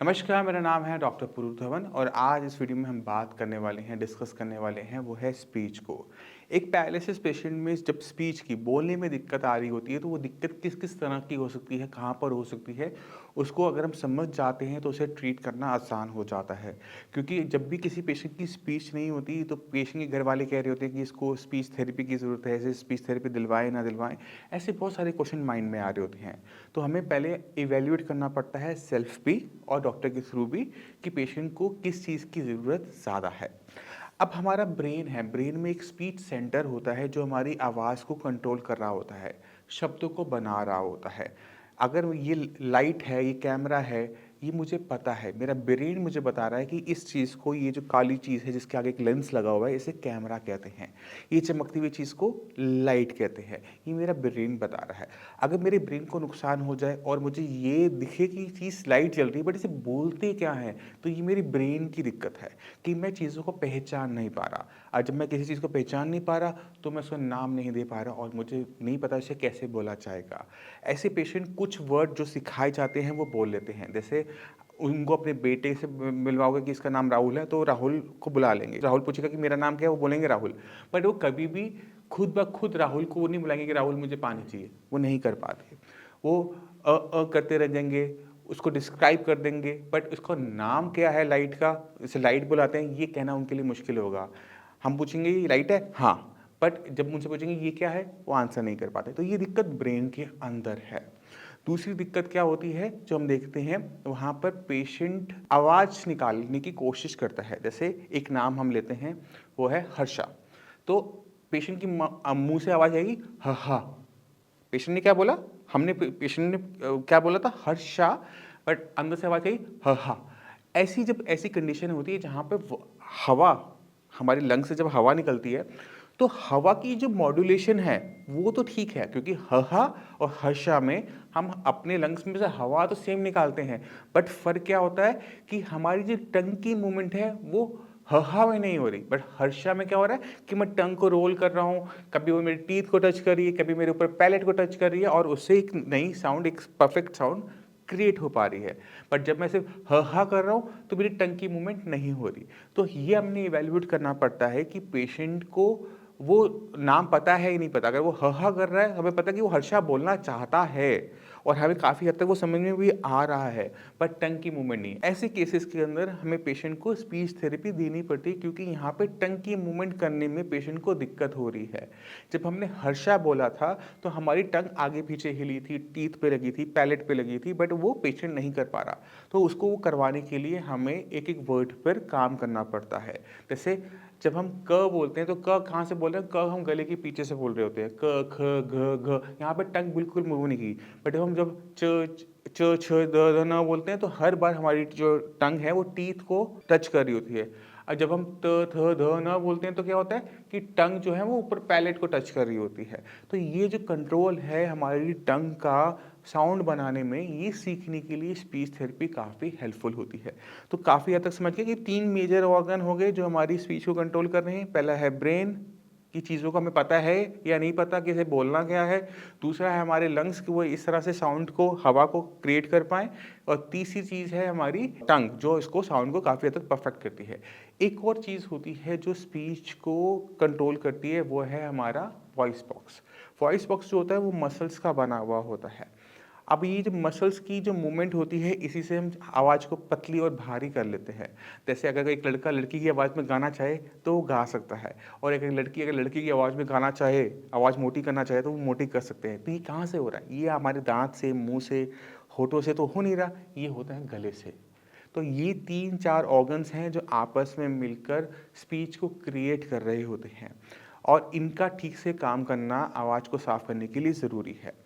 नमस्कार, मेरा नाम है डॉक्टर पुरुष धवन और आज इस वीडियो में हम बात करने वाले हैं, डिस्कस करने वाले हैं, वो है स्पीच को। एक पैरालिसिस पेशेंट में जब स्पीच की, बोलने में दिक्कत आ रही होती है, तो वो दिक्कत किस-किस तरह की हो सकती है, कहाँ पर हो सकती है, उसको अगर हम समझ जाते हैं, तो उसे ट्रीट करना आसान हो जाता है। क्योंकि जब भी किसी पेशेंट की स्पीच नहीं होती, तो पेशेंट के घर वाले कह रहे होते हैं कि इसको स्पीच थेरेपी की ज़रूरत है, इसे स्पीच थेरेपी दिलवाएँ, ना दिलवाएँ। ऐसे बहुत सारे क्वेश्चन माइंड में आ रहे होते हैं। तो हमें पहले इवैल्यूएट करना पड़ता है सेल्फ भी और डॉक्टर के थ्रू भी कि पेशेंट को किस चीज़ की ज़रूरत ज़्यादा है। अब हमारा ब्रेन है, ब्रेन में एक स्पीच सेंटर होता है जो हमारी आवाज़ को कंट्रोल कर रहा होता है, शब्दों को बना रहा होता है। अगर ये लाइट है, ये कैमरा है, ये मुझे पता है, मेरा ब्रेन मुझे बता रहा है कि इस चीज़ को, ये जो काली चीज़ है जिसके आगे एक लेंस लगा हुआ है, इसे कैमरा कहते हैं। ये चमकती हुई चीज़ को लाइट कहते हैं, ये मेरा ब्रेन बता रहा है। अगर मेरे ब्रेन को नुकसान हो जाए और मुझे ये दिखे कि चीज़ लाइट जल रही है बट इसे बोलते क्या हैं, तो ये मेरी ब्रेन की दिक्कत है कि मैं चीज़ों को पहचान नहीं पा रहा। और जब मैं किसी चीज़ को पहचान नहीं पा रहा, तो मैं उसका नाम नहीं दे पा रहा और मुझे नहीं पता इसे कैसे बोला जाएगा। ऐसे पेशेंट कुछ वर्ड जो सिखाए जाते हैं वो बोल लेते हैं। जैसे उनको अपने बेटे से मिलवाओगे कि इसका नाम राहुल है, तो राहुल को बुला लेंगे। राहुल पूछेगा कि मेरा नाम क्या है, वो बोलेंगे राहुल। बट वो कभी भी खुद ब खुद राहुल को वो नहीं बुलाएंगे कि राहुल मुझे पानी चाहिए, वो नहीं कर पाते। वो करते रह जाएंगे, उसको डिस्क्राइब कर देंगे, बट उसका नाम क्या है लाइट का, इसे लाइट बुलाते हैं, ये कहना उनके लिए मुश्किल होगा। हम पूछेंगे ये लाइट है, हाँ, बट जब उनसे पूछेंगे ये क्या है, वो आंसर नहीं कर पाते। तो ये दिक्कत ब्रेन के अंदर है। दूसरी दिक्कत क्या होती है जो हम देखते हैं, वहाँ पर पेशेंट आवाज़ निकालने की कोशिश करता है। जैसे एक नाम हम लेते हैं, वो है हर्षा। तो पेशेंट की मुँह से आवाज़ आएगी ह हा। पेशेंट ने क्या बोला? पेशेंट ने क्या बोला था? हर्षा, बट अंदर से आवाज़ आई ह हा। ऐसी कंडीशन होती है जहाँ पे हवा, हमारे लंग से जब हवा निकलती है, तो हवा की जो मॉड्यूलेशन है वो तो ठीक है, क्योंकि ह हा और हर्षा में हम अपने लंग्स में से हवा तो सेम निकालते हैं, बट फ़र्क क्या होता है कि हमारी जो टंग की मूवमेंट है वो ह में नहीं हो रही, बट हर्षा में क्या हो रहा है कि मैं टंग को रोल कर रहा हूँ, कभी वो मेरे टीथ को टच कर रही है, कभी मेरे ऊपर पैलेट को टच कर रही है और उससे एक नई साउंड, एक परफेक्ट साउंड क्रिएट हो पा रही है। बट जब मैं सिर्फ ह हा कर रहा हूँ तो मेरी टंग की मूवमेंट नहीं हो रही। तो ये हमने इवैल्यूएट करना पड़ता है कि पेशेंट को वो नाम पता है या नहीं पता। अगर वो ह हा कर रहा है, हमें पता है कि वो हर्षा बोलना चाहता है और हमें काफ़ी हद तक वो समझ में भी आ रहा है, बट टंग की मूवमेंट नहीं। ऐसे केसेस के अंदर हमें पेशेंट को स्पीच थेरेपी देनी पड़ती है, क्योंकि यहाँ पे टंग की मूवमेंट करने में पेशेंट को दिक्कत हो रही है। जब हमने हर्षा बोला था तो हमारी टंग आगे पीछे हिली थी, टीथ पे लगी थी, पैलेट पे लगी थी, बट वो पेशेंट नहीं कर पा रहा। तो उसको वो करवाने के लिए हमें एक एक वर्ड पर काम करना पड़ता है। जैसे जब हम क बोलते हैं तो क कहाँ से बोल रहे हैं? क हम गले के पीछे से बोल रहे होते हैं। क, ख, घ, घ, यहाँ पे टंग बिल्कुल मूव नहीं की। बट जब छ, द, न बोलते हैं तो हर बार हमारी जो टंग है वो टीथ को टच कर रही होती है। और जब हम त, थ, ध, न बोलते हैं तो क्या होता है कि टंग जो है वो ऊपर पैलेट को टच कर रही होती है। तो ये जो कंट्रोल है हमारी टंग का साउंड बनाने में, ये सीखने के लिए स्पीच थेरेपी काफ़ी हेल्पफुल होती है। तो काफ़ी हद तक समझ गए कि 3 मेजर ऑर्गन हो गए जो हमारी स्पीच को कंट्रोल कर रहे हैं। पहला है ब्रेन, की चीज़ों को हमें पता है या नहीं पता कि इसे बोलना क्या है। दूसरा है हमारे लंग्स कि वो इस तरह से साउंड को, हवा को क्रिएट कर पाएँ। और तीसरी चीज़ है हमारी टंग, जो इसको साउंड को काफ़ी हद तक परफेक्ट करती है। एक और चीज़ होती है जो स्पीच को कंट्रोल करती है, वो है हमारा वॉइस बॉक्स। वॉइस बॉक्स जो होता है वो मसल्स का बना हुआ होता है। अब ये जो मसल्स की जो मूवमेंट होती है, इसी से हम आवाज़ को पतली और भारी कर लेते हैं। जैसे अगर एक लड़का लड़की की आवाज़ में गाना चाहे तो वो गा सकता है, और एक लड़की अगर लड़की की आवाज़ में गाना चाहे, आवाज़ मोटी करना चाहे, तो वो मोटी कर सकते हैं। तो ये कहाँ से हो रहा है? ये हमारे दाँत से, मुँह से, होठों से तो हो नहीं रहा, ये होता है गले से। तो ये 3-4 ऑर्गन्स हैं जो आपस में मिलकर स्पीच को क्रिएट कर रहे होते हैं, और इनका ठीक से काम करना आवाज़ को साफ़ करने के लिए ज़रूरी है।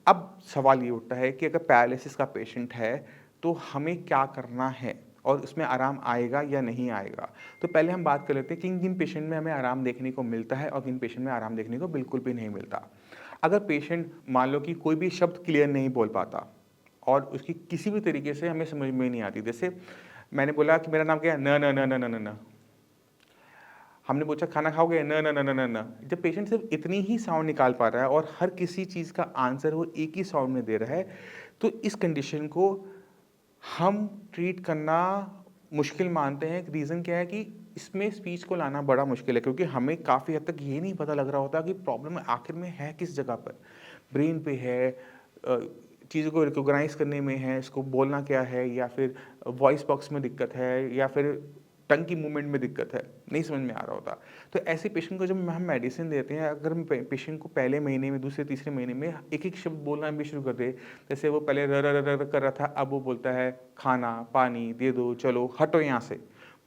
अब सवाल ये उठता है कि अगर पैरालिसिस का पेशेंट है तो हमें क्या करना है और उसमें आराम आएगा या नहीं आएगा। तो पहले हम बात कर लेते हैं किन किन पेशेंट में हमें आराम देखने को मिलता है और किन पेशेंट में आराम देखने को बिल्कुल भी नहीं मिलता। अगर पेशेंट मान लो कि कोई भी शब्द क्लियर नहीं बोल पाता और उसकी किसी भी तरीके से हमें समझ में नहीं आती, जैसे मैंने बोला कि मेरा नाम क्या है, न न न न न न न, हमने पूछा खाना खाओगे, न न न न न न। जब पेशेंट सिर्फ इतनी ही साउंड निकाल पा रहा है और हर किसी चीज़ का आंसर वो एक ही साउंड में दे रहा है, तो इस कंडीशन को हम ट्रीट करना मुश्किल मानते हैं। रीज़न क्या है कि इसमें स्पीच को लाना बड़ा मुश्किल है, क्योंकि हमें काफ़ी हद तक ये नहीं पता लग रहा होता कि प्रॉब्लम आखिर में है किस जगह पर। ब्रेन पे है, चीज़ों को रिकॉग्नाइज़ करने में है, इसको बोलना क्या है, या फिर वॉइस बॉक्स में दिक्कत है, या फिर टंग की मूवमेंट में दिक्कत है, नहीं समझ में आ रहा होता। तो ऐसे पेशेंट को जब हम मेडिसिन देते हैं, अगर हम पेशेंट को पहले महीने में, दूसरे तीसरे महीने में एक-एक शब्द बोलना भी शुरू कर दें, जैसे वो पहले र र र र कर रहा था, अब वो बोलता है खाना, पानी दे दो, चलो हटो यहाँ से,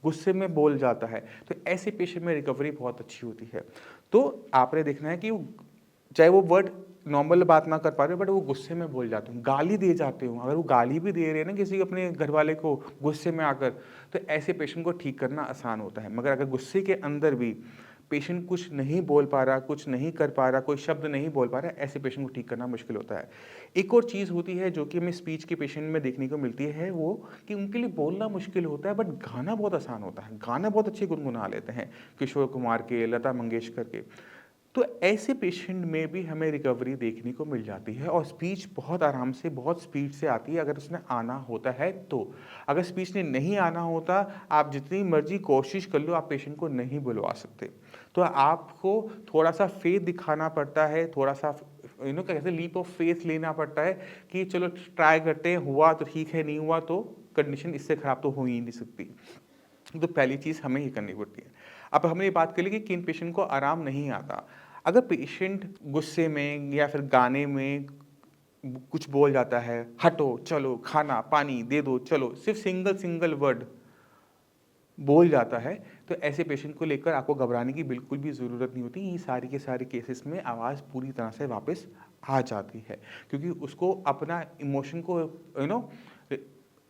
गुस्से में बोल जाता है। तो ऐसे पेशेंट में रिकवरी बहुत अच्छी होती है। तो आपने देखना है कि चाहे वो वर्ड नॉर्मल बात ना कर पा रहे हो, बट वो गुस्से में बोल जाते हो, गाली दिए जाते हो, अगर वो गाली भी दे रहे हैं ना किसी अपने घर वाले को गुस्से में आकर, तो ऐसे पेशेंट को ठीक करना आसान होता है। मगर अगर गुस्से के अंदर भी पेशेंट कुछ नहीं बोल पा रहा, कुछ नहीं कर पा रहा, कोई शब्द नहीं बोल पा रहा, ऐसे पेशेंट को ठीक करना मुश्किल होता है। एक और चीज़ होती है जो कि हमें स्पीच के पेशेंट में देखने को मिलती है, वो कि उनके लिए बोलना मुश्किल होता है, बट गाना बहुत आसान होता है, गाना बहुत अच्छे गुनगुना लेते हैं, किशोर कुमार के, लता मंगेशकर के। तो ऐसे पेशेंट में भी हमें रिकवरी देखने को मिल जाती है, और स्पीच बहुत आराम से, बहुत स्पीड से आती है अगर उसने आना होता है तो। अगर स्पीच ने नहीं आना होता, आप जितनी मर्जी कोशिश कर लो, आप पेशेंट को नहीं बुलवा सकते। तो आपको थोड़ा-सा फेथ दिखाना पड़ता है, थोड़ा-सा क्या कहते हैं, लीप ऑफ फेथ लेना पड़ता है कि चलो ट्राई करते हैं, हुआ तो ठीक है, नहीं हुआ तो कंडीशन इससे खराब तो हो ही नहीं सकती। तो पहली चीज़ हमें ये करनी पड़ती है। अब हमने ये बात कर ली कि किन पेशेंट को आराम नहीं आता। अगर पेशेंट गुस्से में या फिर गाने में कुछ बोल जाता है, हटो, चलो, खाना, पानी दे दो, चलो, सिर्फ़ सिंगल वर्ड बोल जाता है, तो ऐसे पेशेंट को लेकर आपको घबराने की बिल्कुल भी ज़रूरत नहीं होती। ये सारी के सारे केसेस में आवाज़ पूरी तरह से वापस आ जाती है, क्योंकि उसको अपना इमोशन को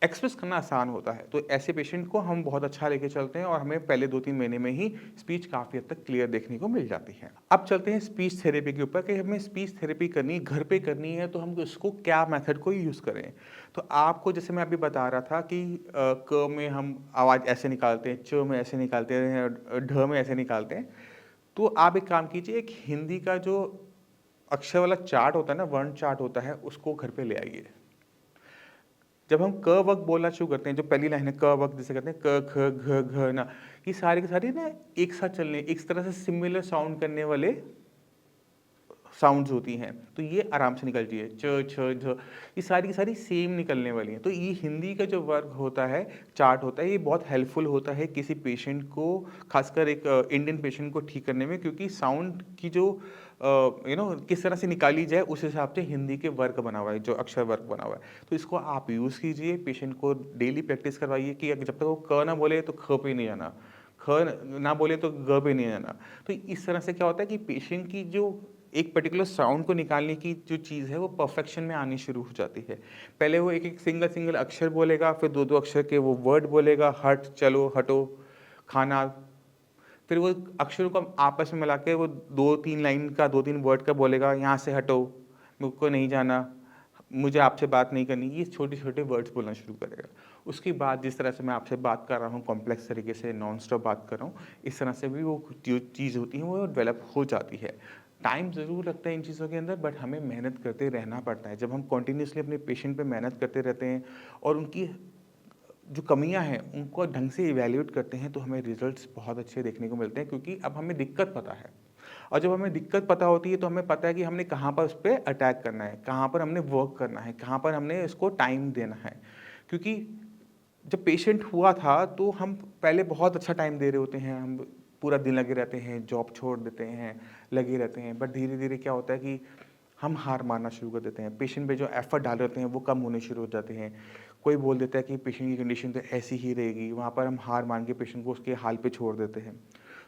एक्सप्रेस करना आसान होता है। तो ऐसे पेशेंट को हम बहुत अच्छा लेके चलते हैं, और हमें पहले 2-3 महीने में ही स्पीच काफ़ी हद तक क्लियर देखने को मिल जाती है। अब चलते हैं स्पीच थेरेपी के ऊपर कि हमें स्पीच थेरेपी करनी, घर पे करनी है, तो हम उसको क्या मेथड को यूज़ करें। तो आपको, जैसे मैं अभी बता रहा था कि क में हम आवाज़ ऐसे निकालते हैं, च में ऐसे निकालते हैं, ढ में ऐसे निकालते हैं। तो आप एक काम कीजिए, एक हिंदी का जो अक्षर वाला चार्ट होता है ना, वर्ण चार्ट होता है, उसको घर पे ले आइए। जब हम क वक बोलना शुरू करते हैं, जो पहली लाइन है क वक जैसे करते हैं, क ख घ घ ना, ये सारे के सारे ना एक साथ चलने, एक तरह से सिमिलर साउंड करने वाले साउंड्स होती हैं, तो ये आराम से निकल जाइए, च छ झ, ये सारी की सारी सेम निकलने वाली हैं। तो ये हिंदी का जो वर्क होता है, चार्ट होता है, ये बहुत हेल्पफुल होता है किसी पेशेंट को, खासकर एक इंडियन पेशेंट को ठीक करने में, क्योंकि साउंड की जो किस तरह से निकाली जाए, उस हिसाब से हिंदी के वर्क बना हुआ है, जो अक्षर वर्क बना हुआ है। तो इसको आप यूज़ कीजिए, पेशेंट को डेली प्रैक्टिस करवाइए कि जब तक वो क ना बोले तो ख पे नहीं जाना, ख ना बोले तो ग पे नहीं जाना। तो इस तरह से क्या होता है कि पेशेंट की जो एक पर्टिकुलर साउंड को निकालने की जो चीज़ है, वो परफेक्शन में आनी शुरू हो जाती है। पहले वो एक-एक सिंगल अक्षर बोलेगा, फिर 2-2 अक्षर के वो वर्ड बोलेगा, हट, चलो, हटो, खाना। फिर वो अक्षरों को आपस में मिला के वो 2-3 लाइन का, 2-3 वर्ड का बोलेगा, यहाँ से हटो, मुझको नहीं जाना, मुझे आपसे बात नहीं करनी। ये छोटे-छोटे वर्ड्स बोलना शुरू करेगा। उसके बाद जिस तरह से मैं आपसे बात कर रहा हूँ, कॉम्प्लेक्स तरीके से नॉन स्टॉप बात कर रहा हूँ, इस तरह से भी वो जो चीज़ होती है, वो डेवलप हो जाती है। टाइम ज़रूर लगता है इन चीज़ों के अंदर, बट हमें मेहनत करते रहना पड़ता है। जब हम कंटिन्यूअसली अपने पेशेंट पे मेहनत करते रहते हैं, और उनकी जो कमियां हैं उनको ढंग से इवैल्यूएट करते हैं, तो हमें रिजल्ट्स बहुत अच्छे देखने को मिलते हैं, क्योंकि अब हमें दिक्कत पता है। और जब हमें दिक्कत पता होती है, तो हमें पता है कि हमने कहाँ पर उस पर अटैक करना है, कहाँ पर हमने वर्क करना है, कहाँ पर हमने इसको टाइम देना है। क्योंकि जब पेशेंट हुआ था, तो हम पहले बहुत अच्छा टाइम दे रहे होते हैं, हम पूरा दिन लगे रहते हैं, जॉब छोड़ देते हैं, लगे रहते हैं, बट धीरे धीरे क्या होता है कि हम हार मानना शुरू कर देते हैं। पेशेंट पे जो एफर्ट डाल रहे होते हैं, वो कम होने शुरू हो जाते हैं। कोई बोल देता है कि पेशेंट की कंडीशन तो ऐसी ही रहेगी, वहाँ पर हम हार मान के पेशेंट को उसके हाल पे छोड़ देते हैं।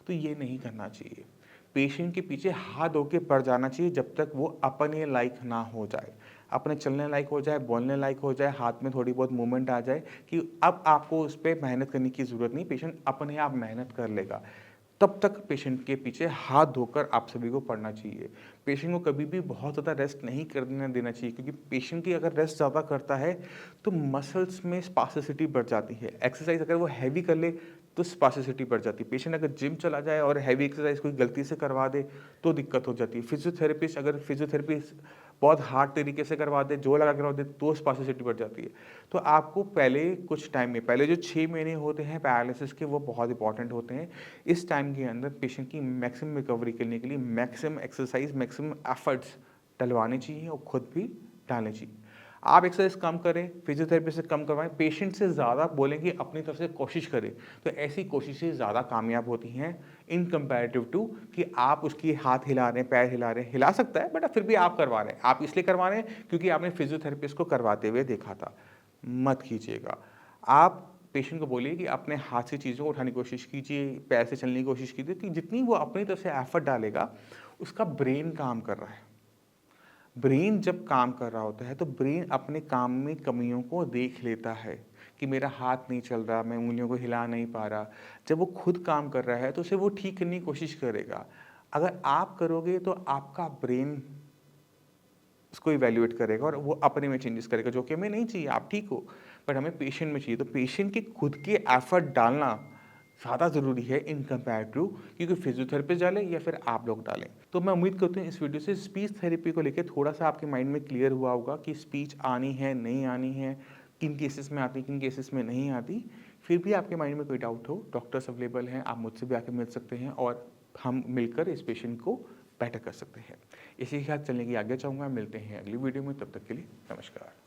तो ये नहीं करना चाहिए। पेशेंट के पीछे हाथ धो के पड़ जाना चाहिए, जब तक वो अपने लायक ना हो जाए, अपने चलने लायक हो जाए, बोलने लायक हो जाए, हाथ में थोड़ी बहुत मूवमेंट आ जाए, कि अब आपको उस पे मेहनत करने की ज़रूरत नहीं, पेशेंट अपने आप मेहनत कर लेगा। तब तक पेशेंट के पीछे हाथ धोकर आप सभी को पड़ना चाहिए। पेशेंट को कभी भी बहुत ज़्यादा रेस्ट नहीं करने देना चाहिए, क्योंकि पेशेंट की अगर रेस्ट ज़्यादा करता है, तो मसल्स में स्पास्टिसिटी बढ़ जाती है। एक्सरसाइज अगर वो हैवी कर ले, तो स्पास्टिसिटी बढ़ जाती है। पेशेंट अगर जिम चला जाए और हैवी एक्सरसाइज कोई गलती से करवा दे, तो दिक्कत हो जाती है। फिजियोथेरेपिस्ट अगर फिजियोथेरेपी बहुत हार्ड तरीके से करवा दे, जोर लगा के करवा दे तो स्पास्टिसिटी बढ़ जाती है। तो आपको पहले कुछ टाइम में, पहले जो 6 महीने होते हैं पैरालिसिस के, वो बहुत इंपॉर्टेंट होते हैं। इस टाइम के अंदर पेशेंट की मैक्सिमम रिकवरी करने के लिए मैक्सिमम एक्सरसाइज, मैक्सिमम एफर्ट्स डलवाने चाहिए और खुद भी डालने चाहिए। आप एक्सरसाइज कम करें, फिजियोथेरेपी से कम करवाएं, पेशेंट से ज़्यादा बोलें कि अपनी तरफ से कोशिश करें, तो ऐसी कोशिशें ज़्यादा कामयाब होती हैं इन कंपैरेटिव टू कि आप उसकी हाथ हिला रहे हैं, पैर हिला रहे हैं, हिला सकता है बट फिर भी आप करवा रहे हैं। आप इसलिए करवा रहे हैं क्योंकि आपने फिजियोथेरेपिस्ट को करवाते हुए देखा था। मत कीजिएगा। आप पेशेंट को बोलिए कि अपने हाथ से चीज़ों को उठाने की कोशिश कीजिए, पैर से चलने की कोशिश कीजिए, कि जितनी वो अपनी तरफ से एफर्ट डालेगा, उसका ब्रेन काम कर रहा है। ब्रेन जब काम कर रहा होता है तो ब्रेन अपने काम में कमियों को देख लेता है कि मेरा हाथ नहीं चल रहा, मैं उंगलियों को हिला नहीं पा रहा। जब वो खुद काम कर रहा है तो उसे वो ठीक करने की कोशिश करेगा। अगर आप करोगे तो आपका ब्रेन उसको इवैल्यूएट करेगा और वो अपने में चेंजेस करेगा, जो कि हमें नहीं चाहिए। आप ठीक हो, बट हमें पेशेंट में चाहिए। तो पेशेंट के खुद के एफर्ट डालना ज़्यादा ज़रूरी है इन कंपैरेटिव, क्योंकि फिजियोथेरेपिस्ट डाले या फिर आप लोग डालें। तो मैं उम्मीद करता हूँ इस वीडियो से स्पीच थेरेपी को लेकर थोड़ा-सा आपके माइंड में क्लियर हुआ होगा कि स्पीच आनी है, नहीं आनी है, किन केसेस में आती है, किन केसेस में नहीं आती। फिर भी आपके माइंड में कोई डाउट हो, डॉक्टर्स अवेलेबल हैं, आप मुझसे भी आके मिल सकते हैं और हम मिलकर इस पेशेंट को बेटर कर सकते हैं। इसी के साथ चलने की आज्ञा चाहूँगा। मिलते हैं अगली वीडियो में, तब तक के लिए नमस्कार।